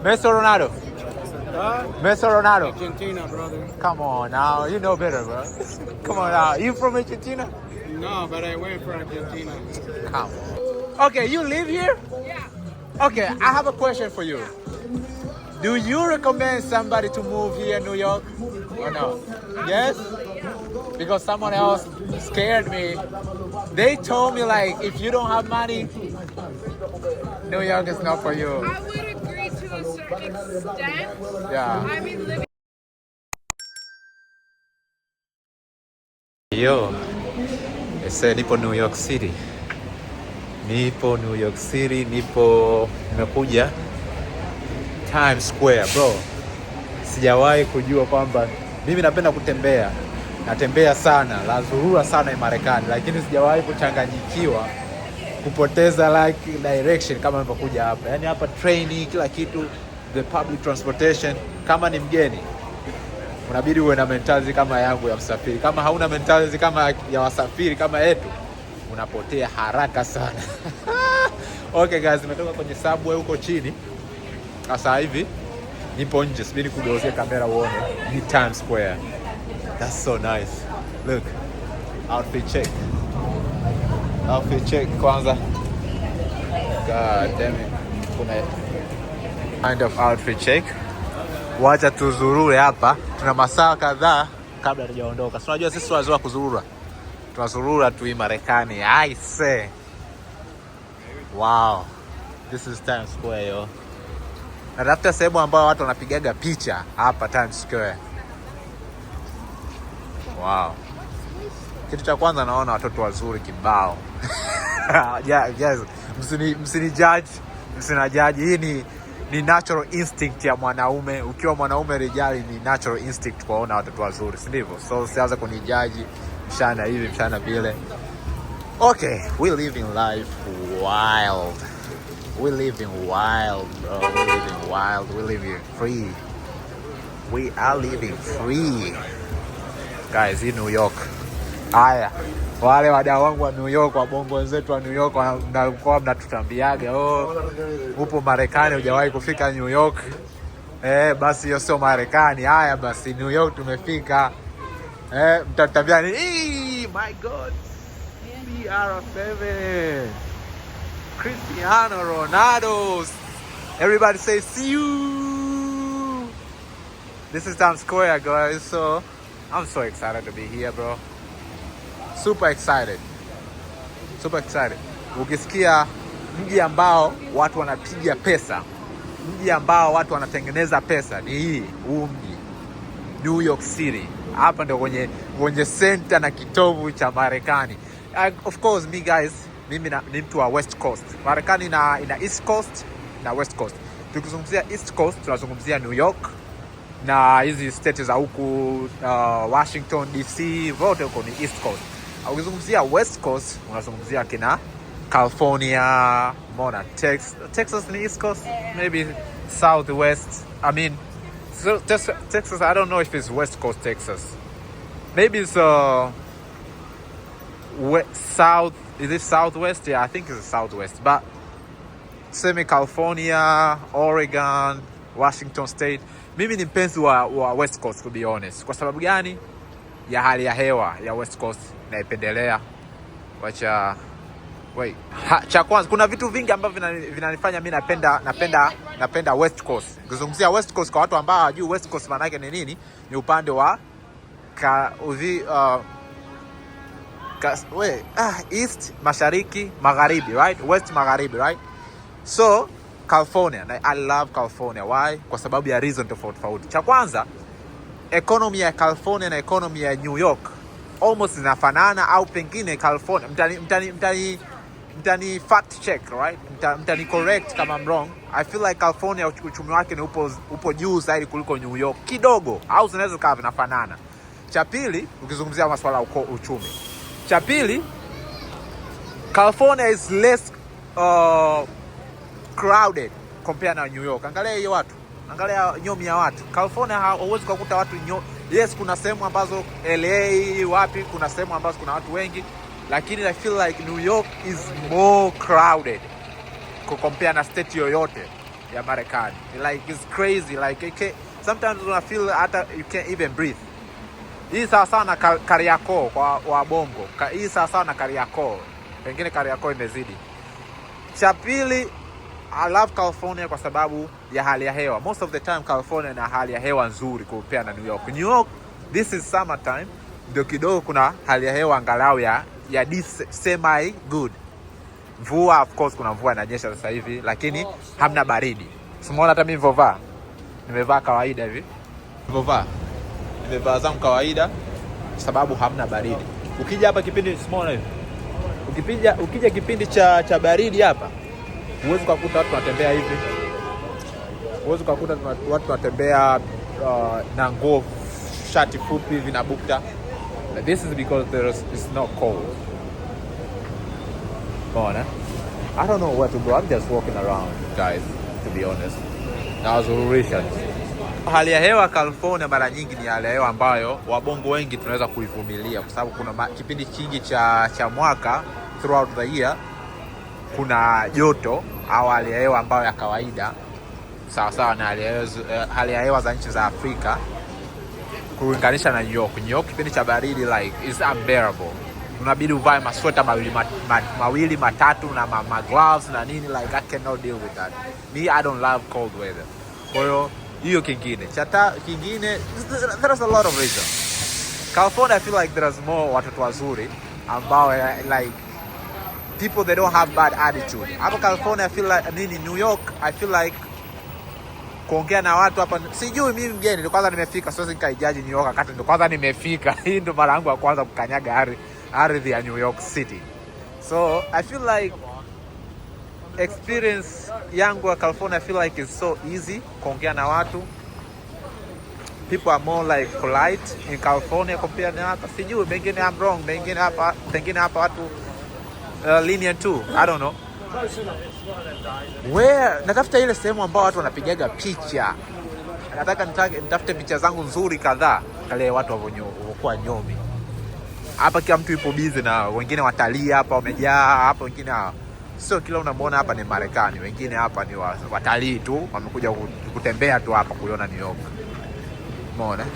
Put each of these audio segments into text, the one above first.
Messi or Ronaldo? Messi or Ronaldo? Argentina, brother. Come on now, you know better, bro. Come on now, you from Argentina? No, but I went for Argentina. Come on. Okay, you live here? Yeah. Okay, I have a question for you. Do you recommend somebody to move here in New York or no? Yes? Because someone else scared me. They told me like, if you don't have money, New York is not for you. I would agree to a certain extent. Yeah. I mean, living. Yo, nipo New York City. Nipo New York City, nimekuja Times Square, bro. Sijawahi kujua kwamba mimi napenda kutembea. Natembea sana, lazurura sana Marekani, lakini sijawahi kuchanganyikiwa, kupoteza like direction kama nilipokuja hapa. Yaani hapa train, kila kitu, the public transportation, kama ni mgeni unabidi uwe na mentality kama yangu ya msafiri. Kama hauna mentality kama ya wasafiri kama yetu, unapotea haraka sana. Okay guys, nimetoka kwenye subway huko chini. Sasa hivi nipo nje, subiri kugeuzia kamera uone ni Times Square. That's so nice. Look. Outfit check. Outfit check kwanza. God damn it. Kuna kind of outfit check. Wacha tuzurure hapa. Tuna masaa kadhaa kabla hatujaondoka. Si unajua sisi wazoea kuzurura. Tunazurura tu hii Marekani. I say. Wow. This is Times Square, yo. Natafuta sehemu ambayo watu wanapigaga picha hapa Times Square. Wow. Kitu cha kwanza naona watoto wazuri kibao. Yes. Msini judge. Hii ni natural instinct ya mwanaume. Ukiwa mwanaume rijali ni natural instinct kuona watoto wazuri, si ndivyo? So usianze kunijudge mshana hivi mshana vile. Okay, we living life wild. We living wild, bro. We living wild. We living free. We are living free. Guys, in New York. Haya. Wale wadau wangu wa New York, wabongo wenzetu wa New York mnakuwa mnatutambiaga, upo Marekani hujawahi kufika New York. Basi hiyo sio Marekani. Haya basi New York tumefika. Mtatambiani, my God. CR7. Cristiano Ronaldo. Everybody say see you. This is Times Square, guys. So I'm so excited to be here, bro. Super excited. Super excited. Ukisikia mji ambao watu wanapiga pesa, mji ambao watu wanatengeneza pesa, ni huu mji, New York City. Hapa ndio kwenye center na kitovu cha Marekani. Of course, mimi ni mtu wa West Coast. Marekani ina East Coast na West Coast. Tukizungumzia East Coast tunazungumzia New York na hizi states za huku Washington DC, vote huko ni East Coast. Ukizungumzia West Coast unazungumzia kina California, Mona, Texas ni East Coast, maybe Southwest. I mean, so Texas, I don't know if it's West Coast Texas. Maybe it's South. Is it Southwest? Yeah, I think it's Southwest. But California, Oregon, Washington State. Mimi ni mpenzi wa West Coast, to be honest. Kwa sababu gani? Ya hali ya hewa ya West Coast naipendelea. Cha kwanza kuna vitu vingi ambavyo vinanifanya mimi napenda West Coast. Ukizungumzia West Coast kwa watu ambao hawajui West Coast maana yake ni nini? Ni upande wa east, mashariki, magharibi, right? West, magharibi, right? So California, I love California. Why? Kwa sababu ya reason tofauti. Cha kwanza, economy ya California na economy ya New York almost zinafanana, au pengine California, mtani fact check, right? Mtani correct kama I'm wrong. I feel like California uchumi wake ni upo juu zaidi kuliko New York kidogo, au zinaweza kuwa vinafanana. Cha pili, ukizungumzia masuala ya uchumi. Cha pili, California is less crowded compared na New York. Angalia hiyo watu. Angalia nyomi ya watu. California hauwezi kukuta watu yes, kuna sehemu ambazo LA wapi, kuna sehemu ambazo kuna watu wengi, lakini I feel like New York is more crowded. kucompare na state yoyote ya Marekani. Like it's crazy, like sometimes you feel hata you can't even breathe. Hii sawa sawa na Kariakoo kwa wabongo. Hii sawa sawa na Kariakoo. Pengine Kariakoo imezidi. Cha pili, I love California kwa sababu ya hali ya hewa. Most of the time California ina hali ya hewa nzuri kupea na New York. New York, this is summer time. Ndio kidogo kuna hali ya hewa angalau ya semi good. Mvua, of course kuna mvua inanyesha sasa hivi, lakini hamna baridi. Umeona hata mimi nimevaa kawaida hivi. Nimevaa zangu kawaida sababu hamna baridi. Ukija hapa kipindi small hivi. Ukija kipindi cha baridi hapa, huwezi kukuta watu wanatembea hivi. Huwezi kukuta watu wanatembea na nguo shati fupi hivi na bukta. This is because it's not cold. I don't know where to go. I'm just walking around, guys, to be honest. That was Rurisha. Hali ya hewa California mara nyingi ni hali ya hewa ambayo wabongo wengi tunaweza kuivumilia kwa sababu kuna kipindi kingi cha mwaka throughout the year kuna joto au hali ya hewa ambayo ya kawaida sawa sawa na hali ya hewa za nchi za Afrika kulinganisha na New York. New York kipindi cha baridi like is unbearable. Unabidi uvae masweta mawili matatu na gloves na nini, like I cannot deal with that. Me, I don't love cold weather. Kwa hiyo kingine. There's a lot of reasons. California, I feel like there's more watoto wazuri ambao like people that don't have bad attitude. Hapa California I feel like New York I feel like kuongea na watu hapa, sijui mimi mgeni ndio kwanza nimefika, siwezi nikaijaji New York wakati ndio kwanza nimefika. Hii ndio mara yangu ya kwanza kukanyaga ardhi ya New York City. So I feel like experience yangu ya California I feel like it's so easy kuongea na watu. People are more like polite in California compared na hapa. Sijui mengine I'm wrong, mengine hapa watu lenient too. I don't know. Natafuta ile sehemu ambao watu wanapigaga picha. Nataka nitafute picha zangu nzuri kadhaa. Kale watu wavokuwa nyomi. Hapa kila mtu yupo busy na wengine watalii hapa wamejaa hapa, wengine sio kila unamwona hapa ni Marekani, wengine hapa ni watalii tu wamekuja kutembea tu hapa kuiona New York. Umeona?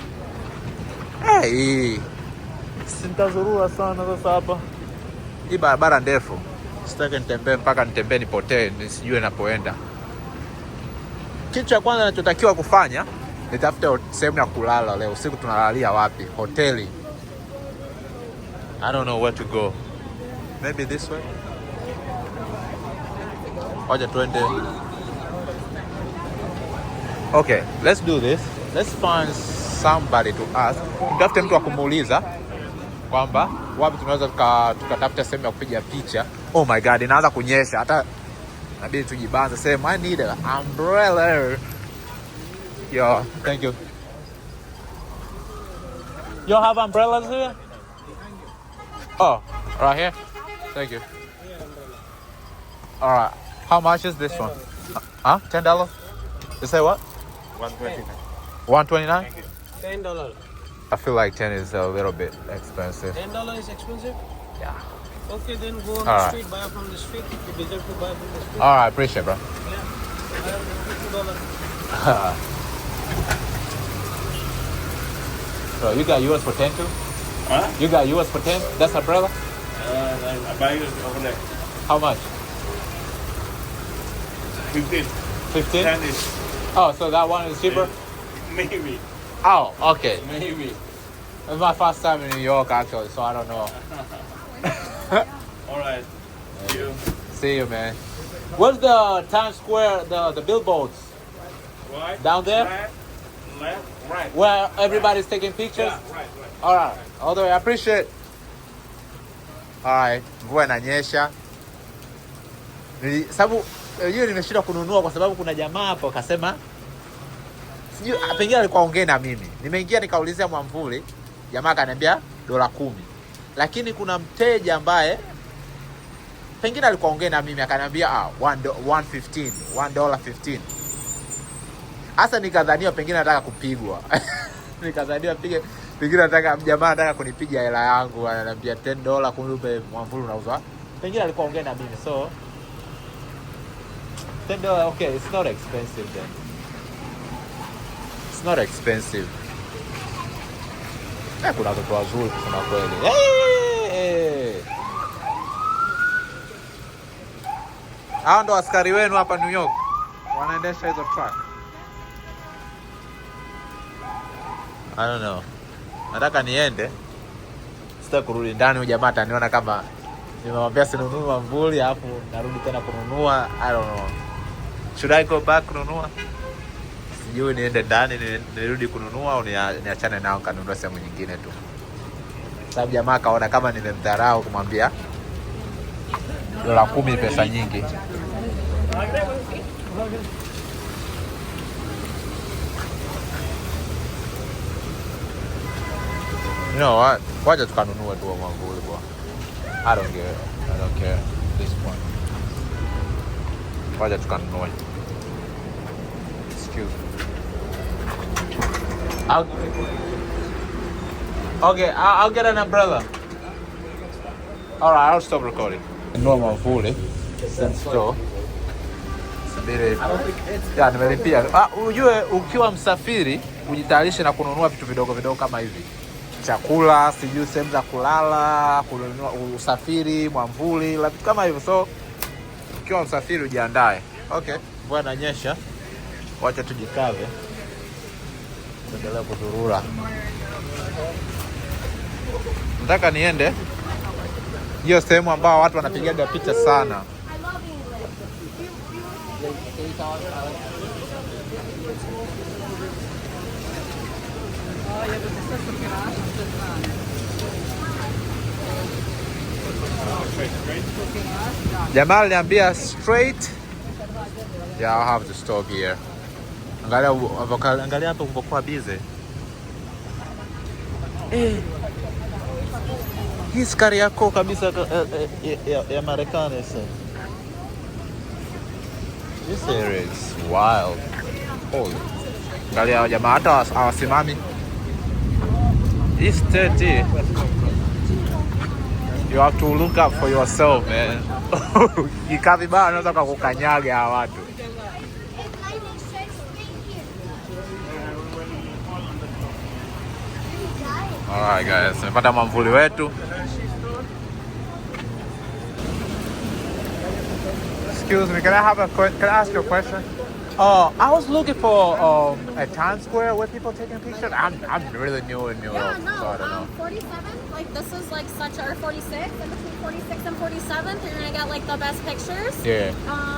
Sintazurua sana sasa hapa. Hii barabara ndefu. Sitaki nitembee mpaka nipotee nisijue napoenda. Kitu cha kwanza ninachotakiwa kufanya nitafute sehemu ya kulala leo. Usiku tunalalia wapi? Hoteli. I don't know where to go. Maybe this way. Wacha tuende. Okay, let's do this. Let's find somebody to ask. Tafute mtu wa kumuuliza kwamba wapi tunaweza tukatafuta sehemu ya kupiga picha. Oh my god, inaanza kunyesha. Hata inabidi tujibanze sehemu. I need an umbrella. Yo, thank you. You have umbrellas here? Oh, right here? Thank you. Alright. How much is this one? Huh? $10? You say what? $129. $10. I feel like 10 is a little bit expensive. $10 is expensive? Yeah. Okay, then go on the street, buy from the street. If you deserve to buy from the street. Alright, appreciate it, bro. Yeah. $50. So you got yours for 10 too? Huh? You got yours for 10? That's umbrella? I buy it over there. How much? 15. 15? 10 is Oh, so that one is cheaper? maybe. Oh, okay. Maybe. It's my first time in New York actually, so I don't know. All right. See you. See you, man. What's the Times Square, the billboards? Right. Down there? Left. Right. Where everybody's taking pictures? Yeah, right. Alright. Although I appreciate. Alright. Mvua inanyesha. Sababu hiyo nimeshindwa kununua kwa sababu kuna jamaa hapo akasema sijui pengine alikuwa ongea na mimi. Nimeingia nikaulizia mwamvuli, jamaa akaniambia $10. Lakini kuna mteja ambaye pengine alikuwa ongea na mimi akaniambia $1.15. Hasa nikadhania pengine nataka kupigwa. Nikadhania pengine nataka jamaa anataka kunipiga hela yangu, ananiambia $10 kumbe mwamvuli unauzwa. Pengine alikuwa ongea na mimi. So $10, okay, it's not expensive then. It's not expensive. Kuna watoto wazuri kusema kweli. Hey! Hao ndo askari wenu hapa New York. Wanaendesha hizo truck. I don't know. Nataka niende. Sitaki kurudi ndani, jamaa ataniona kama nimemwambia sinunue mwamvuli hapo narudi tena kununua. I don't know. Should I go back kununua? Sijui niende ndani nirudi kununua au niachane nao kanunua sehemu nyingine tu. Sababu jamaa kaona kama nimemdharau kumwambia $10 pesa nyingi. You know what? Wacha tukanunue tu mwamvuli bwana. I don't care at this point. Wacha tukanunue. Excuse me. I'll get an umbrella. Alright, I'll stop recording. Normal mwamvuli. Same store. Ya, nimelipia. Ujue ukiwa msafiri ujitayarishe na kununua vitu vidogo vidogo kama hivi. Chakula, sijui sehemu za kulala, kununua usafiri, mwamvuli, vitu kama hivyo. So ukiwa msafiri ujiandae. Okay, mvua inanyesha. Wacha tujikave. Tuendelee kuzurura. Nataka niende hiyo sehemu ambao watu wanapigaga picha sana. Jamal niambia straight. Yeah, I'll have to stop here. Angalia hapo kumbokuwa busy. Hii skari yako kabisa ya Marekani sasa. This area is wild. Holy. Angalia jamaa hata hawasimami. It's 30. You have to look up for yourself, man. Ikavibana unaweza kukanyaga hawa watu. Alright guys, tumepata mwamvuli wetu. Excuse me, can I ask you a question? I was looking for a Times Square where people taking pictures. I'm really new in New York, so I don't know. 47, like this is like such or 46, and between 46 and 47th, you're gonna get like the best pictures. Yeah.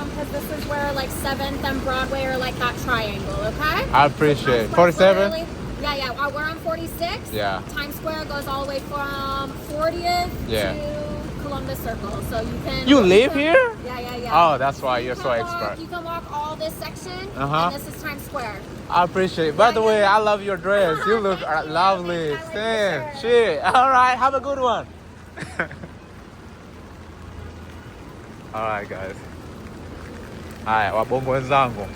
Because this is where like 7th and Broadway are like that triangle. Okay. I appreciate it. 47. Yeah. We're on 46. Yeah. Times Square goes all the way from 40th to Columbus Circle, so you can. You live here? Yeah. Oh, that's why you're so expert. You can walk all this section, Uh-huh. and this is Times Square. I appreciate it. By the way, I love your dress. You look lovely. Sam, shit. All right, have a good one. All right, guys. Haya, wabongo wenzangu.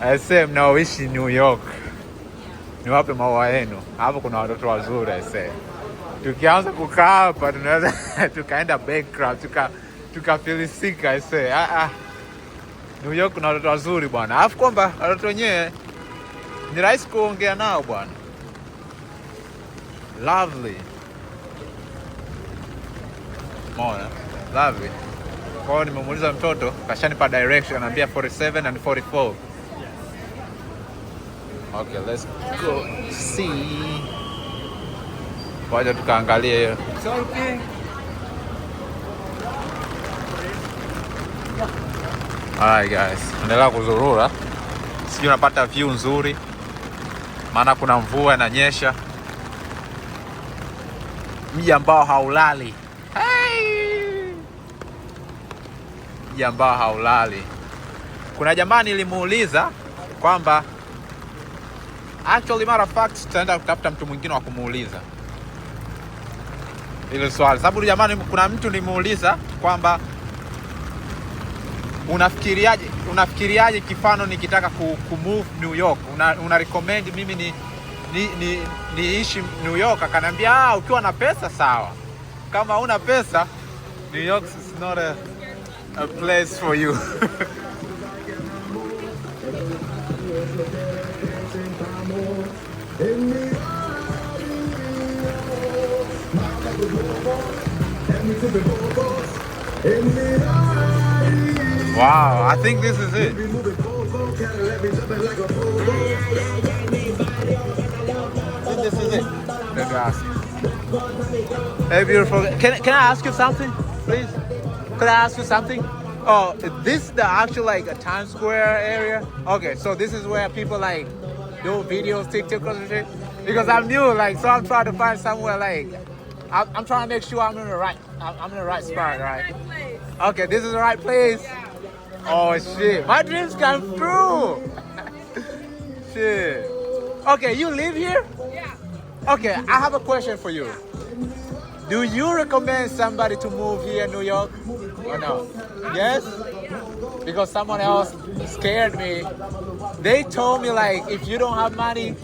I say mnaoishi New York. Niwape maua yenu. Hapo kuna watoto wazuri I say. Tukianza kukaa hapa tunaweza tukaenda bankrupt, tukafilisika I say. New York kuna watoto wazuri bwana. Alafu kwamba watoto wenyewe ni rahisi kuongea nao bwana. Lovely. Mona, lovely. Kwa hiyo nimemuuliza mtoto, kashanipa direction, ananiambia 47 and 44. Okay, let's go see. Wacha tukaangalie hiyo. It's okay. Alright guys, endelea kuzurura. Sijui unapata view nzuri. Maana kuna mvua inanyesha. Mji ambao haulali. Hey! Mji ambao haulali. Kuna jamaa nilimuuliza kwamba actually matter of fact tutaenda kutafuta mtu mwingine wa kumuuliza ile swali. Sababu jamani, kuna mtu nimuuliza kwamba unafikiriaje kifano nikitaka move New York, una recommend mimi niishi New York? Akaniambia ukiwa na pesa sawa, kama una pesa New York is a place for you. Wow, I think this is it. This is it. Let me ask you. Hey, beautiful. Can I ask you something, please? Could I ask you something? Oh, this the actual like a Times Square area? Okay, so this is where people like do videos, TikTokers and shit. Because I'm new, like, so I'm trying to find somewhere like I'm trying to make sure I'm in the right spot, right? Okay, this is the right place. Yeah. Oh shit, my dreams come true. Shit. Okay, you live here? Yeah. Okay, I have a question for you. Do you recommend somebody to move here in New York or no? Yes? Because someone else scared me. They told me like, if you don't have money,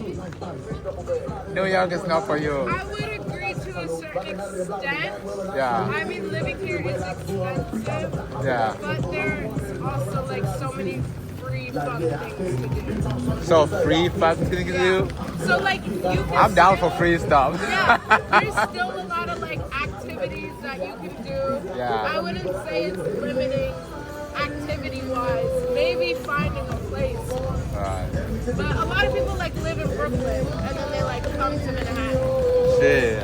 New York is not for you. I would agree to a certain extent. Yeah. I mean, living here is expensive. Yeah. But there's also like so many free fun things to do. So free fun thing to do? So like you can I'm down still- for free stuff. Yeah, there's still a lot of like activities that you can do. Yeah. I wouldn't say it's limiting activity-wise. Maybe finding a place. Alright. But a lot of people like live in Brooklyn and then they like come to Manhattan. Shit.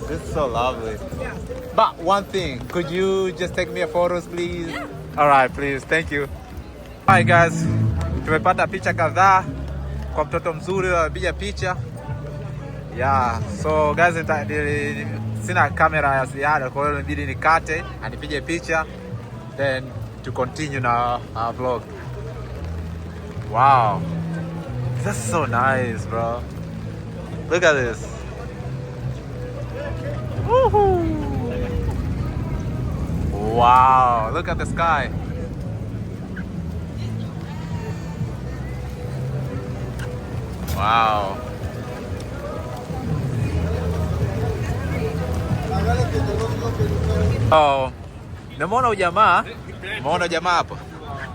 This is so lovely. Yeah. But one thing, could you just take me a photos, please? Alright, please. Thank you. Hi guys, tumepata picha kadhaa kwa mtoto mzuri anapiga picha. Yeah, so guys, sina kamera ya ziada, kwa hiyo inabidi nikate anipige picha then to continue na our vlog. Wow, that's so nice, bro. Look at this. Woohoo! Wow, look at the sky. Wow. Oh, nimeona jamaa hapo.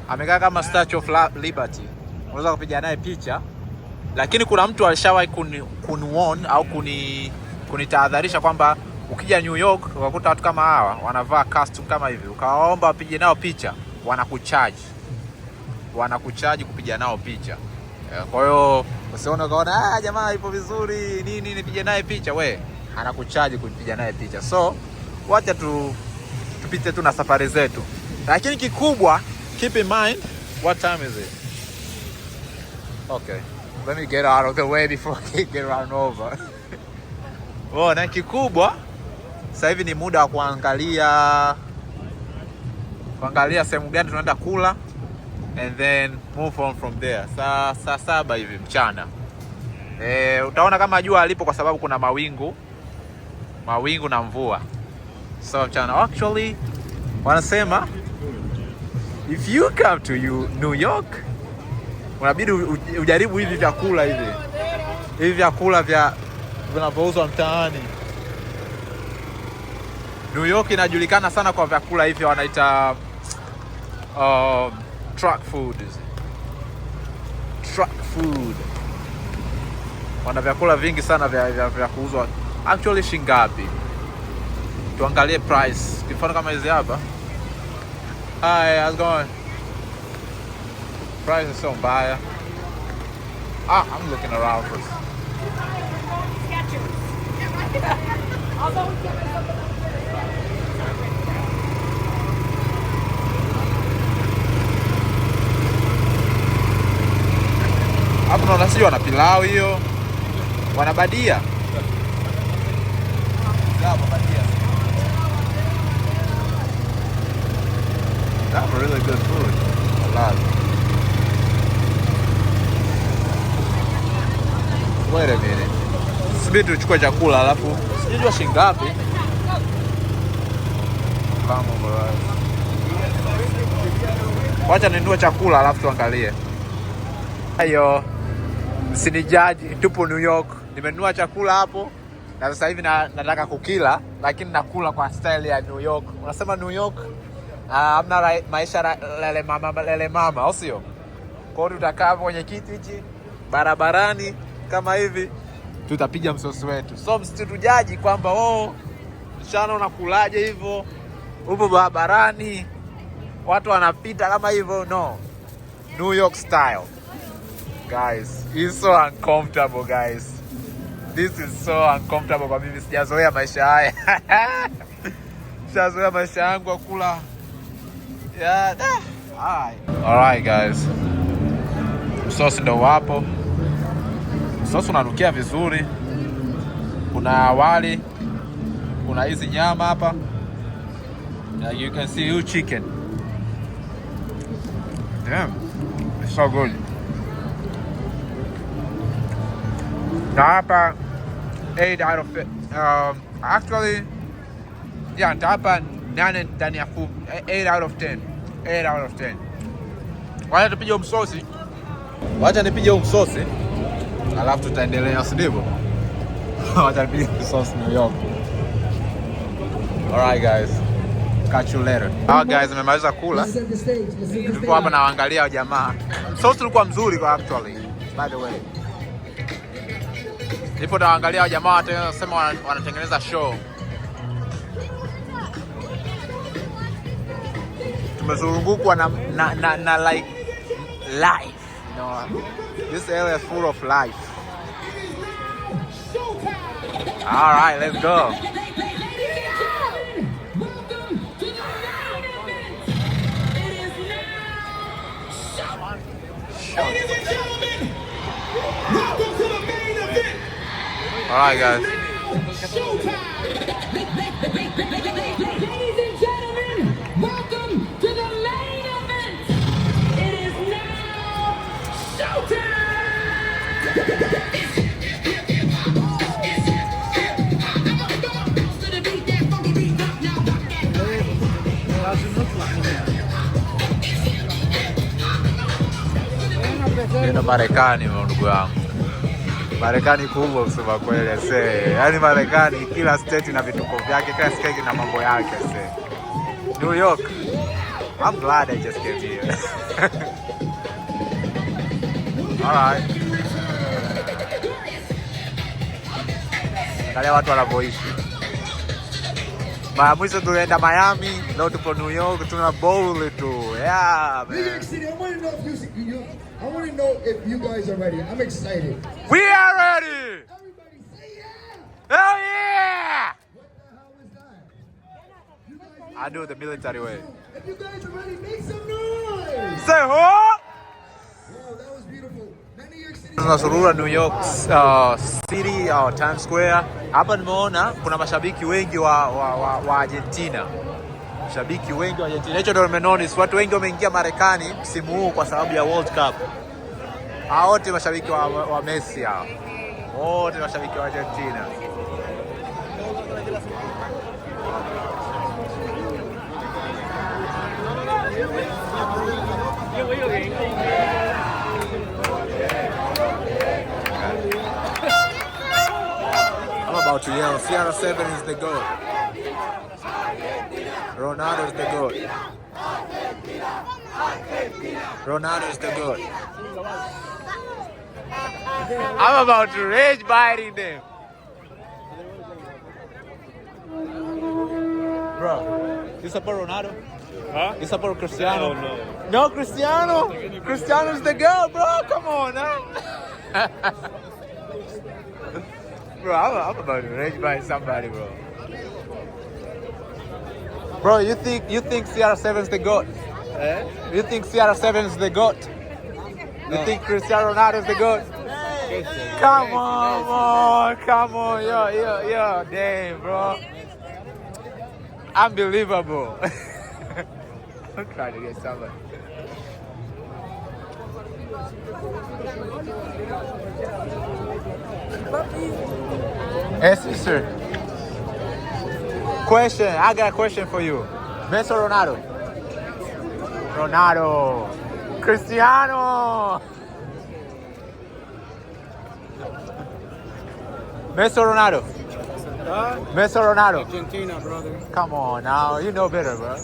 Amekaa kama Statue of Liberty. Unaweza kupiga naye picha. Lakini kuna mtu alishawahi kuniwarn au kunitahadharisha kwamba ukija New York ukakuta watu kama hawa wanavaa costume kama hivi, ukawaomba wapige nao picha, wanakucharge kupiga nao picha. Kwa hiyo usione ukaona jamaa ipo vizuri nini nipige naye picha, anakucharge kupiga naye picha. So wacha tupite tu na safari zetu. Lakini kikubwa, keep in mind, what time is it? Okay, let me get out of the way before I get run over. Na kikubwa sasa hivi ni muda wa kuangalia sehemu gani tunaenda kula and then move on from there. Saa 7 hivi mchana. Utaona kama jua alipo kwa sababu kuna mawingu na mvua. So mchana, actually wanasema if you come to New York unabidi ujaribu hivi vyakula vya vinavyouzwa mtaani. New York inajulikana sana kwa vyakula hivi wanaita truck food. Wana vyakula vingi sana vya kuuzwa. Actually shingapi? Tuangalie price. Kifano kama hizi hapa. Hi, how's it going? Price is so mbaya. I'm looking around first. Hapo naona sio wana pilau hiyo. Wanabadia. That's really good food. A lot. Wait a minute. Subiri tuchukue chakula alafu sijui shilingi ngapi. Wacha ninunue chakula alafu tuangalie. Hayo msinijaji, tupo New York. Nimenunua chakula hapo na sasa hivi nataka kukila, lakini nakula kwa style ya New York. Unasema New York hamna maisha lele mama, au sio? Kwa hiyo tutakaa kwenye kiti hichi barabarani kama hivi, tutapiga msosi wetu. So msitujaji kwamba mchana unakulaje hivyo, upo barabarani watu wanapita kama hivyo. No, New York style guys. It's so uncomfortable guys. This is so uncomfortable kwa mimi, sijazoea maisha haya. Sijazoea maisha yangu kula. Yeah. Alright guys. Msosi ndo wapo. Msosi unanukia vizuri. Kuna wali, kuna hizi nyama hapa. You can see huge chicken. Damn. It's so good. Na hapa 8 out of 10. Actually, yeah, hapa 8 ndani ya 8 out of 10. 8 out of 10. Wacha tupige msosi. Wacha nipige msosi. Alafu tutaendelea, si ndivyo? Wacha nipige msosi New York. Alright guys. Catch you later. Guys, nimemaliza kula. Nilikuwa hapa naangalia jamaa. Msosi ulikuwa mzuri kwa actually. By the way. Nipo naangalia jamaa wanasema wanatengeneza show. Tumezungukwa na like life, you know. This area is full of life. All right, let's go. All right, guys. Ladies and gentlemen, welcome to the main event. It is now showtime. Ndio Marekani ndugu yangu. Marekani kubwa kusema kweli ase. Yaani Marekani kila state ina vituko vyake, kila state ina mambo yake ase. New York. I'm glad I just came here. All right. Kale watu wanavyoishi. Mara mwisho tulienda Miami, leo tupo New York, tuna bowl tu. Yeah, man. New York City, I want to know if you guys are ready. I'm excited. We are ready! Everybody say yeah! Hell yeah! What the hell is that? You guys I do it the military way. If you guys are ready, make some noise! Say what? Wow, that was beautiful. New York City. Tunazurura New York City au Times Square. Hapa nimeona kuna mashabiki wengi wa Argentina. Mashabiki wengi wa Argentina. Hicho ndio nimenotice. Watu wengi wameingia Marekani msimu huu kwa sababu ya World Cup. Hao wote mashabiki wa Messi hao. Wote mashabiki wa Argentina. I'm about to yell, CR7 is the GOAT. Ronaldo is the GOAT. Ronaldo is the GOAT. I'm about to rage biting them. Bro, you support Ronaldo? Huh? You support Cristiano? No. No, Cristiano? Cristiano's the girl, bro. Come on now. Bro, I'm about to rage by somebody, bro. Bro, you think CR7's the GOAT? Eh? You think CR7's the GOAT? You think Cristiano Ronaldo's the GOAT? Come on, yo, damn, bro. Unbelievable. I'm trying to get somebody. Yes, sir. Question. I got a question for you. Messi or Ronaldo? Ronaldo. Cristiano. Messi or Ronaldo? Messi or Ronaldo? Argentina, brother. Come on now, you know better, bro.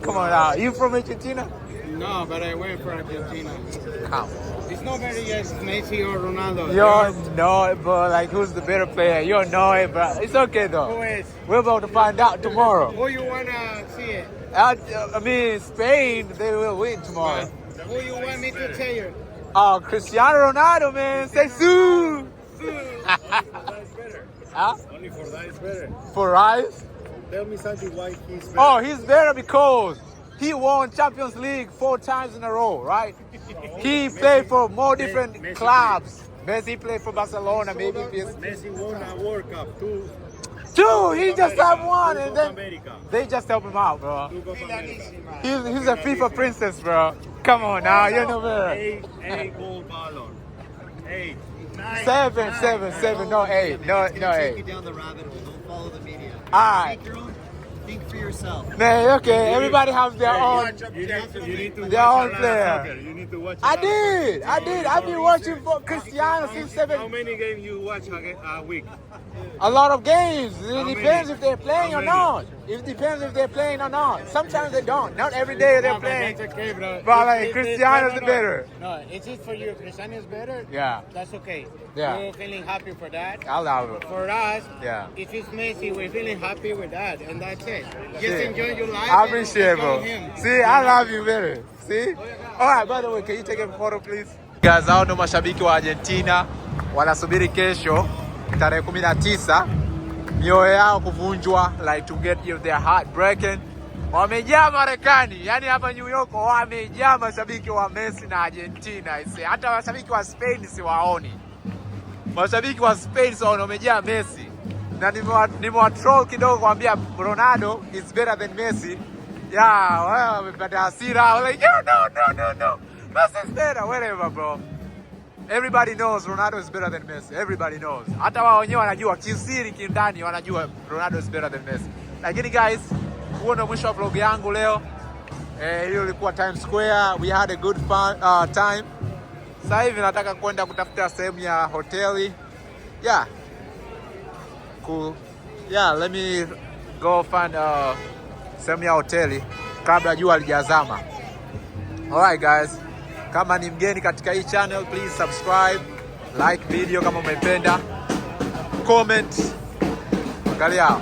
Come on now, you from Argentina? No, but I went for Argentina. Come on. It's not very yes, Messi or Ronaldo. You don't know it, bro. Like, who's the better player? You don't know it, bro. It's okay, though. Who is? We're about to find out tomorrow. Who you wanna see it? I mean, Spain, they will win tomorrow. Who you want me to tell you? Oh, Cristiano Ronaldo, man. Say Sue. Huh? Only for that is better. For Rice? Tell me something why he's better. Oh, he's better because he won Champions League 4 times in a row, right? He played for more different Messi clubs. Messi played for Barcelona, maybe PSG. Messi won a World Cup, two. He just have one, and then America. they just help him out, bro. Two Copa America. He's a FIFA princess, bro. Come on now, you know better. 8 gold ballon. 8. 7, no 8, no Take 8. you down the rabbit hole. Don't follow the media. Alright. Make your own. Think for yourself. Man, okay, everybody has their own. You need to Their watch own a lot player. of soccer. You need to watch. I did. I've been watching for Cristiano since How 7. many games you watch a week? A lot of games. It How depends many? if they're playing How or many? not. It depends if they're playing or not. Sometimes they don't. Not every day they're playing. That's okay, bro. But like If- Cristiano's no, the better. No, it's just for you. Cristiano is better. Yeah, That's okay. Yeah. We're feeling happy for that. I love it. For us, Yeah. if it's Messi, we're feeling happy with that, and that's it. Just Shit. enjoy your life. I and appreciate it, bro. enjoy him. See, I love you better. See? Alright, by the way, can you take a photo please? Guys, hao ndo mashabiki wa Argentina wanasubiri kesho tarehe 19 mioyo yao kuvunjwa, like to get their heart breaking. Wamejaa Marekani, yani hapa New York wamejaa mashabiki wa Messi na Argentina. Hata mashabiki wa Spain siwaoni. Mashabiki wa Spain sawa wamejaa Messi. Na nimewa troll kidogo kuambia Ronaldo is better than Messi. Yeah, wao wamepata hasira. Like, no. Messi is better, whatever, bro. Everybody knows Ronaldo is better than Messi. Everybody knows. Hata wao wenyewe wanajua kisiri kindani wanajua Ronaldo is better than Messi. Lakini guys, huo ndio mwisho wa vlog yangu leo. Hiyo ilikuwa Times Square. We had a good time. Sasa hivi nataka kwenda kutafuta sehemu ya hoteli. Yeah. Cool. Yeah, let me go find sehemu ya hoteli kabla jua halijazama. Alright guys. Kama ni mgeni katika hii channel, please subscribe, like video kama umependa, comment. Angalia.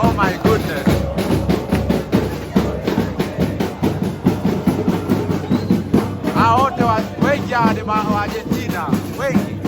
Oh my goodness. Hao wote wengi wa Argentina, wengi.